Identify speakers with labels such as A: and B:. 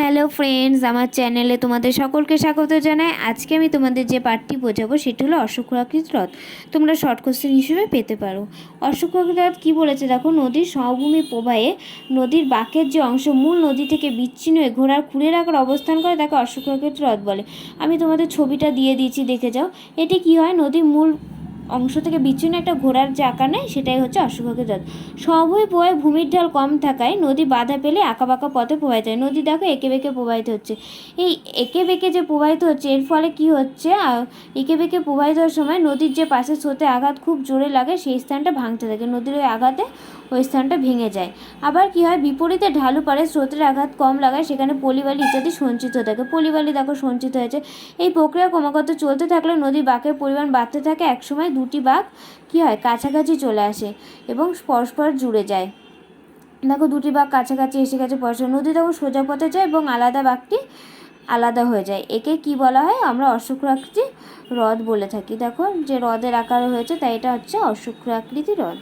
A: Hello friends, আমার চ্যানেলে তোমাদের সকলকে স্বাগত জানাই। আজকে আমি তোমাদের যে পাঠটি বোঝাবো সেটা হলো অশ্বক্ষুরাকৃত হ্রদ। তোমরা শর্ট কোশ্চেন হিসেবে পেতে পারো। অশ্বক্ষুরাকৃত হ্রদ কী বলেছে দেখো, নদীর সমভূমি প্রবাহে নদীর বাঁকের যে অংশ মূল নদী থেকে বিচ্ছিন্ন হয়ে ঘোড়ার খুঁড়ের আকার অবস্থান করে তাকে অশ্বক্ষুরাকৃত হ্রদ বলে। আমি তোমাদের ছবিটা দিয়ে দিয়েছি, দেখে যাও। এটি কি হয়, নদীর মূল অংশ থেকে বিচ্ছিন্ন একটা ঘোড়ার যে আকার নেয় সেটাই হচ্ছে অশ্বক্ষুরাকৃত হ্রদ। সমভূমি প্রবাহে ভূমির ঢাল কম থাকায় নদী বাধা পেলে আঁকাবাঁকা পথে প্রবাহিত হয়। নদী দেখো এঁকে বেঁকে প্রবাহিত হচ্ছে। এই এঁকে বেঁকে যে প্রবাহিত হচ্ছে এর ফলে কি হচ্ছে, এঁকে বেঁকে প্রবাহিত হওয়ার সময় নদীর যে পাশে স্রোতে আঘাত খুব জোরে লাগে, সেই স্থানটা ভাঙতে থাকে। নদীর ওই আঘাতে ওই স্থানটা ভেঙে যায়। আবার কি হয়, বিপরীতে ঢালু পারে স্রোতের আঘাত কম লাগায়, সেখানে পলিবালি ইত্যাদি সঞ্চিত থাকে। পলিবালি দেখো সঞ্চিত হয়েছে। এই প্রক্রিয়া ক্রমাগত চলতে থাকলে নদীর বাঁকের পরিমাণ বাড়তে থাকে। একসময় দুটি বাঁক কী হয়, কাছাকাছি চলে আসে এবং পরস্পর জুড়ে যায়। দেখো দুটি বাঁক কাছাকাছি এসে গেছে, পরস্পর নদী তখন সোজা পথে যায় এবং আলাদা বাঁকটি আলাদা হয়ে যায়। একে কি বলা হয়, আমরা অশ্বক্ষুরাকৃতি হ্রদ বলে থাকি। দেখো যে হ্রদের আকার হয়েছে তাই এটা হচ্ছে অশ্বক্ষুরাকৃতি হ্রদ।